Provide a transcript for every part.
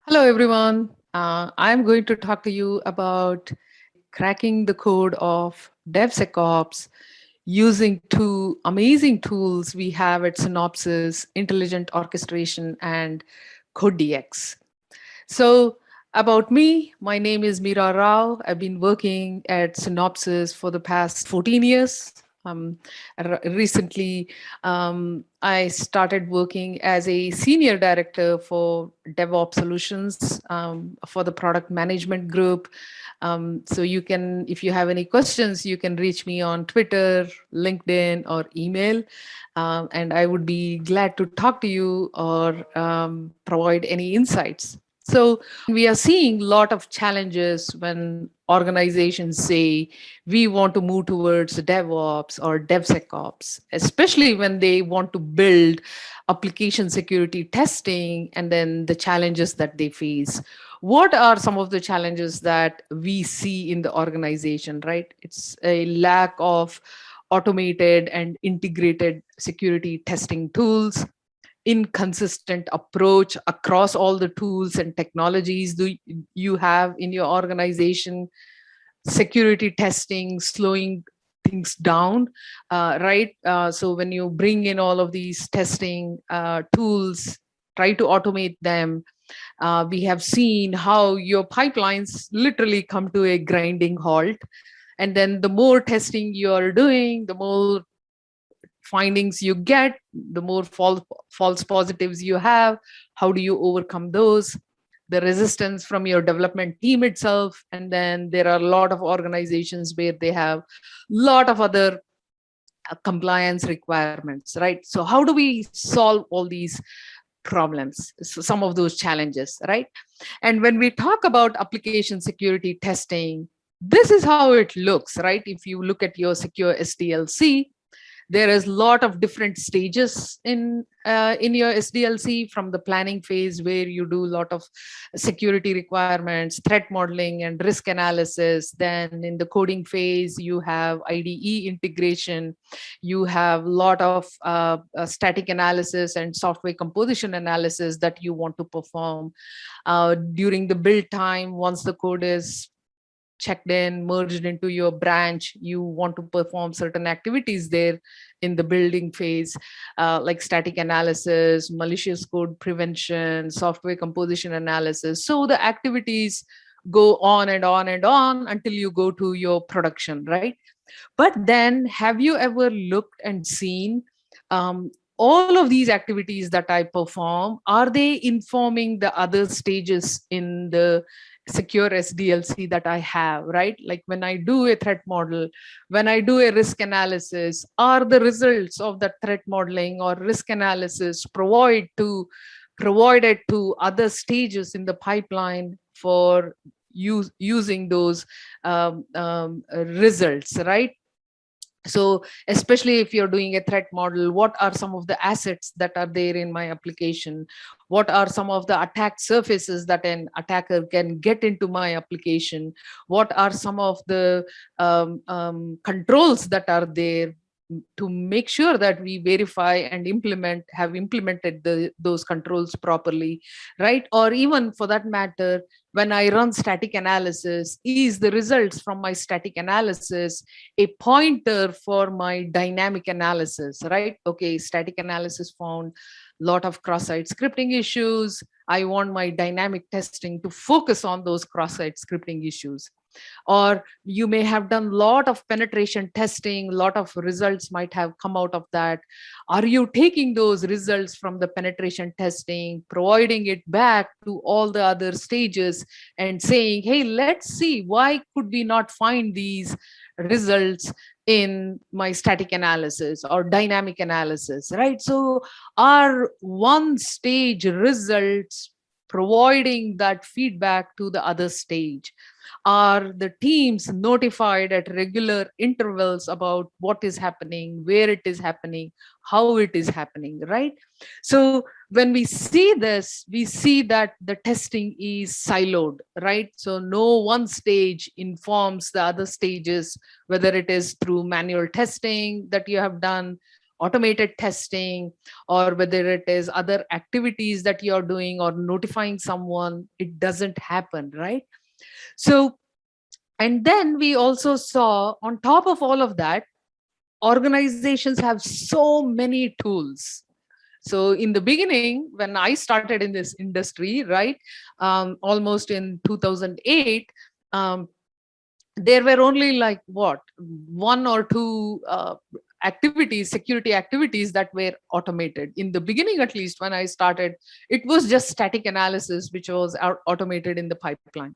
Hello, everyone. I'm going to talk to you about cracking the code of DevSecops using two amazing tools we have at Synopsys, Intelligent Orchestration and CodeDX. So about me, my name is Meera Rao. I've been working at Synopsys for the past 14 years. Recently, I started working as a senior director for DevOps solutions for the product management group. So you can, if you have any questions, you can reach me on Twitter, LinkedIn, or email. And I would be glad to talk to you or provide any insights. So we are seeing a lot of challenges when organizations say we want to move towards DevOps or DevSecops, especially when they want to build application security testing and then the challenges that they face. What are some of the challenges that we see in the organization, right? It's a lack of automated and integrated security testing tools, inconsistent approach across all the tools and technologies do you have in your organization, security testing slowing things down, right? So when you bring in all of these testing tools, try to automate them, we have seen how your pipelines literally come to a grinding halt. And then the more testing you're doing, the more findings you get, the more false positives you have. How do you overcome those? The resistance from your development team itself. And then there are a lot of organizations where they have a lot of other compliance requirements, right? So how do we solve all these problems, so some of those challenges, right? And when we talk about application security testing, this is how it looks, right? If you look at your secure SDLC, there is a lot of different stages in your SDLC, from the planning phase where you do a lot of security requirements, threat modeling, and risk analysis. Then in the coding phase, you have IDE integration. You have a lot of static analysis and software composition analysis that you want to perform during the build time. Once the code is checked in, merged into your branch, you want to perform certain activities there in the building phase, like static analysis, malicious code prevention, software composition analysis. So the activities go on and on and on until you go to your production, right? But then have you ever looked and seen all of these activities that I perform, are they informing the other stages in the secure SDLC that I have, right? Like when I do a threat model, when I do a risk analysis, are the results of that threat modeling or risk analysis provided to other stages in the pipeline for using those results, right? So especially if you're doing a threat model, what are some of the assets that are there in my application? What are some of the attack surfaces that an attacker can get into my application? What are some of the controls that are there to make sure that we verify and have implemented those controls properly, right? Or even for that matter, when I run static analysis, is the results from my static analysis a pointer for my dynamic analysis, right? Okay, static analysis found a lot of cross-site scripting issues. I want my dynamic testing to focus on those cross-site scripting issues. Or you may have done a lot of penetration testing, a lot of results might have come out of that. Are you taking those results from the penetration testing, providing it back to all the other stages and saying, hey, let's see, why could we not find these results in my static analysis or dynamic analysis, right? So are one stage results providing that feedback to the other stage? Are the teams notified at regular intervals about what is happening, where it is happening, how it is happening, right? So when we see this, we see that the testing is siloed, right? So no one stage informs the other stages, whether it is through manual testing that you have done, automated testing, or whether it is other activities that you're doing or notifying someone, it doesn't happen, right? So, and then we also saw on top of all of that, organizations have so many tools. So in the beginning, when I started in this industry, right, almost in 2008, um, there were only like what, one or two activities, security activities that were automated. In the beginning, at least when I started, it was just static analysis, which was automated in the pipeline.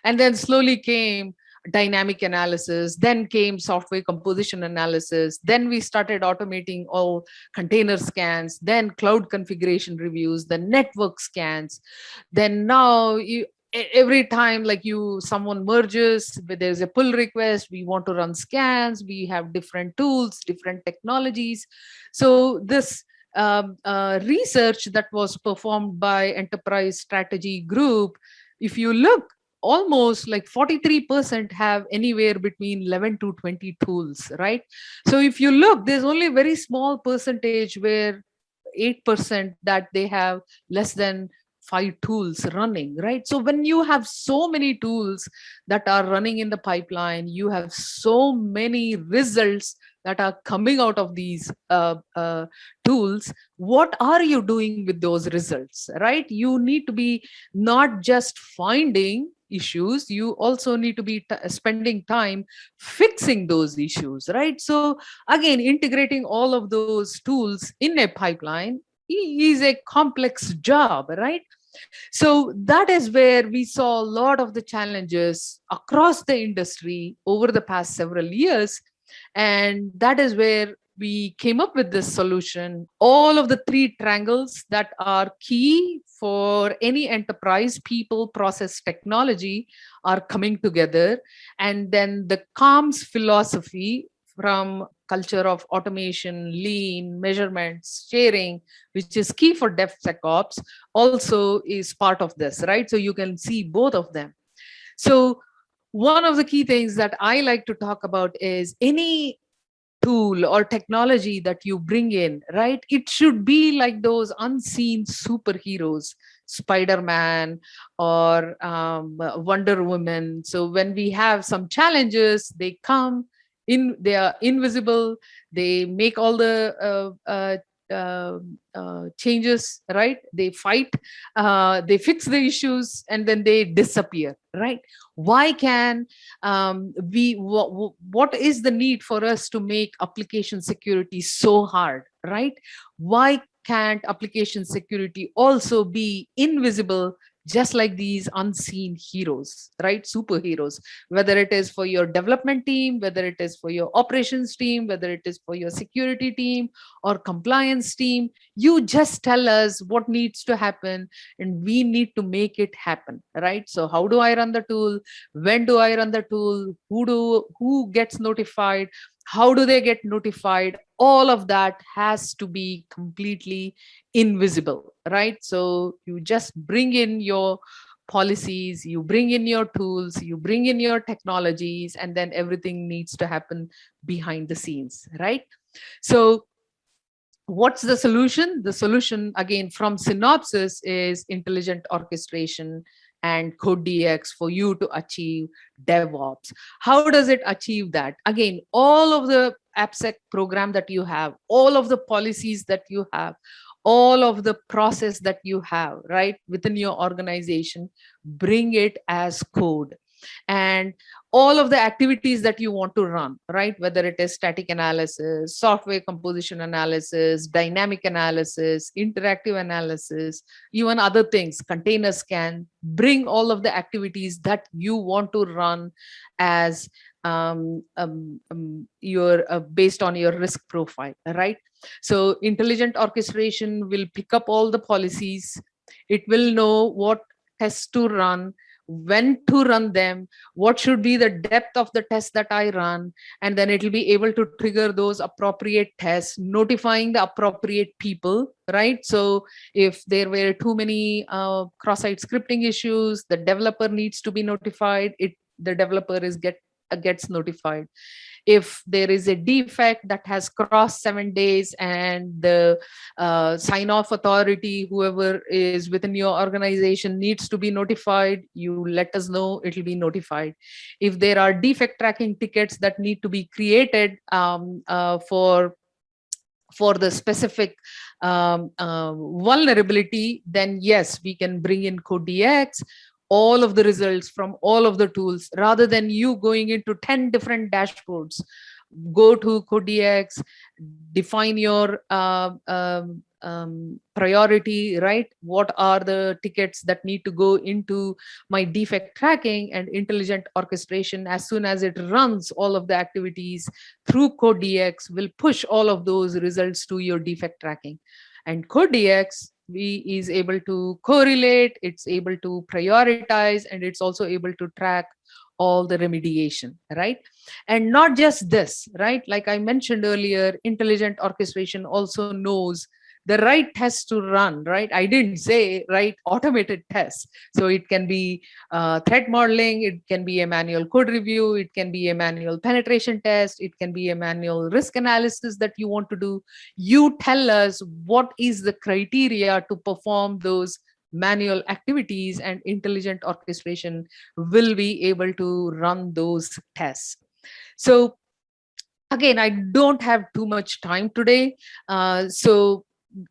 And then slowly came dynamic analysis, then came software composition analysis, then we started automating all container scans, then cloud configuration reviews, the network scans. Then now every time like someone merges, there's a pull request, we want to run scans, we have different tools, different technologies. So this research that was performed by enterprise strategy group, if you look, almost like 43% have anywhere between 11 to 20 tools, right? So if you look, there's only a very small percentage where 8% that they have less than 5 tools running, right? So when you have so many tools that are running in the pipeline, you have so many results that are coming out of these tools. What are you doing with those results, right? You need to be not just finding issues, you also need to be spending time fixing those issues, right? So again, integrating all of those tools in a pipeline is a complex job, right? So that is where we saw a lot of the challenges across the industry over the past several years. And that is where we came up with this solution. All of the three triangles that are key for any enterprise, people, process, technology, are coming together. And then the CALMS philosophy, from culture of automation, lean, measurements, sharing, which is key for DevSecops, also is part of this, right? So you can see both of them. So one of the key things that I like to talk about is any tool or technology that you bring in, right? It should be like those unseen superheroes, Spider-Man or Wonder Woman. So when we have some challenges, they come in, they are invisible, they make all the changes, right? They fight, they fix the issues, and then they disappear, right? Why can what is the need for us to make application security so hard, right? Why can't application security also be invisible, just like these unseen heroes, right? Superheroes, whether it is for your development team, whether it is for your operations team, whether it is for your security team or compliance team. You just tell us what needs to happen and we need to make it happen, right? So how do I run the tool? When do I run the tool? Who gets notified? How do they get notified? All of that has to be completely invisible, right? So you just bring in your policies, you bring in your tools, you bring in your technologies, and then everything needs to happen behind the scenes, right? So what's the solution? The solution, again, from Synopsys, is intelligent orchestration and Code DX for you to achieve DevOps. How does it achieve that? Again, all of the AppSec program that you have, all of the policies that you have, all of the process that you have, right, within your organization, bring it as code. And all of the activities that you want to run, right, whether it is static analysis, software composition analysis, dynamic analysis, interactive analysis, even other things, container scan, bring all of the activities that you want to run as your based on your risk profile, right? So intelligent orchestration will pick up all the policies. It will know what tests to run, when to run them, what should be the depth of the test that I run, and then it will be able to trigger those appropriate tests, notifying the appropriate people, right? So if there were too many cross-site scripting issues, the developer needs to be notified. The developer is gets notified. If there is a defect that has crossed 7 days and the sign off authority, whoever is within your organization, needs to be notified, you let us know, it will be notified. If there are defect tracking tickets that need to be created for the specific vulnerability, then yes, we can bring in CodeDX, all of the results from all of the tools, rather than you going into 10 different dashboards. Go to CodeDX, define your priority, right? What are the tickets that need to go into my defect tracking, and intelligent orchestration, as soon as it runs all of the activities through CodeDX, will push all of those results to your defect tracking. And CodeDX is able to correlate, it's able to prioritize, and it's also able to track all the remediation, right? And not just this, right? Like I mentioned earlier, intelligent orchestration also knows the right tests to run, right? I didn't say right automated tests. So it can be threat modeling, it can be a manual code review, it can be a manual penetration test, it can be a manual risk analysis that you want to do. You tell us what is the criteria to perform those manual activities, and intelligent orchestration will be able to run those tests. So again, I don't have too much time today. So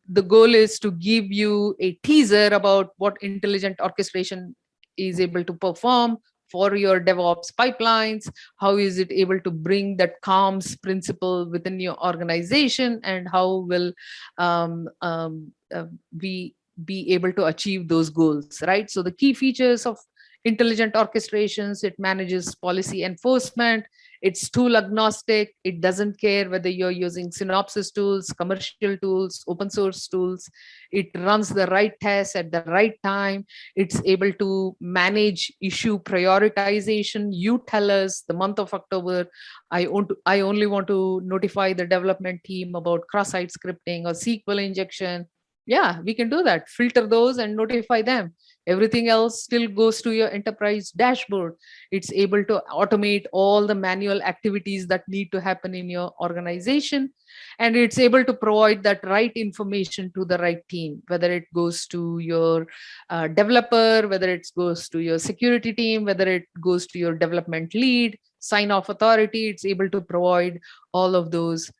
the goal is to give you a teaser about what intelligent orchestration is able to perform for your DevOps pipelines. How is it able to bring that calms principle within your organization, and how will we be able to achieve those goals, right? So the key features of intelligent orchestrations: it manages policy enforcement, it's tool agnostic, it doesn't care whether you're using Synopsys tools, commercial tools, open source tools. It runs the right tests at the right time. It's able to manage issue prioritization. You tell us the month of October, I only want to notify the development team about cross-site scripting or SQL injection. Yeah, we can do that. Filter those and notify them. Everything else still goes to your enterprise dashboard. It's able to automate all the manual activities that need to happen in your organization. And it's able to provide that right information to the right team, whether it goes to your developer, whether it goes to your security team, whether it goes to your development lead, sign off authority. It's able to provide all of those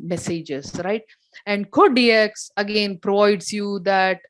messages, right? And CodeDX again provides you that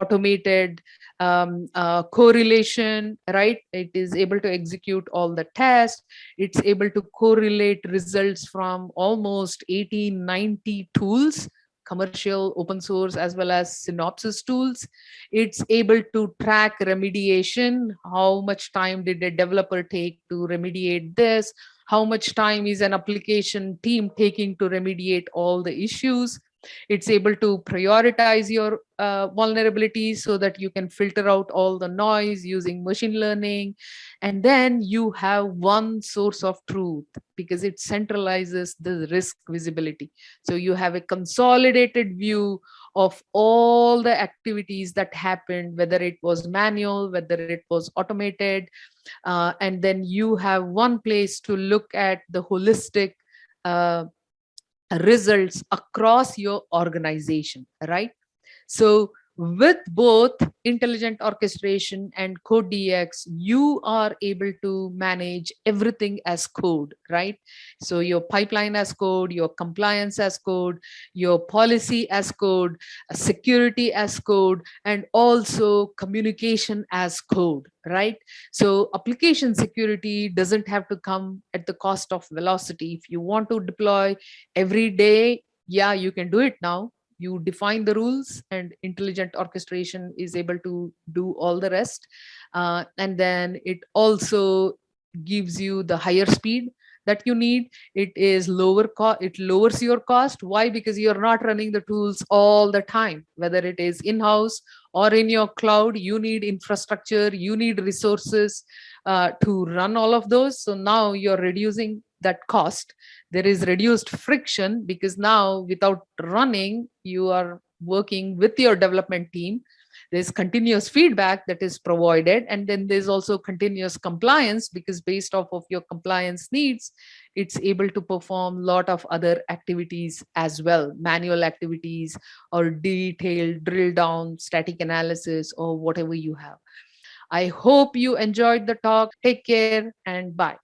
automated correlation, right? It is able to execute all the tests. It's able to correlate results from almost 1890 tools, commercial, open source, as well as Synopsys tools. It's able to track remediation. How much time did a developer take to remediate this? How much time is an application team taking to remediate all the issues? It's able to prioritize your vulnerabilities so that you can filter out all the noise using machine learning. And then you have one source of truth, because it centralizes the risk visibility. So you have a consolidated view of all the activities that happened, whether it was manual, whether it was automated. And then you have one place to look at the holistic results across your organization, right? So with both intelligent orchestration and CodeDX, you are able to manage everything as code, right? So your pipeline as code, your compliance as code, your policy as code, security as code, and also communication as code, right? So application security doesn't have to come at the cost of velocity. If you want to deploy every day, yeah, you can do it now. You define the rules, and intelligent orchestration is able to do all the rest. And then it also gives you the higher speed that you need. It is lower cost, it lowers your cost. Why? Because you're not running the tools all the time, whether it is in-house or in your cloud. You need infrastructure, you need resources to run all of those. So now you're reducing that cost. There is reduced friction, because now without running, you are working with your development team. There's continuous feedback that is provided, and then there's also continuous compliance, because based off of your compliance needs, it's able to perform a lot of other activities as well, manual activities or detailed drill down static analysis or whatever you have. I hope you enjoyed the talk. Take care and bye.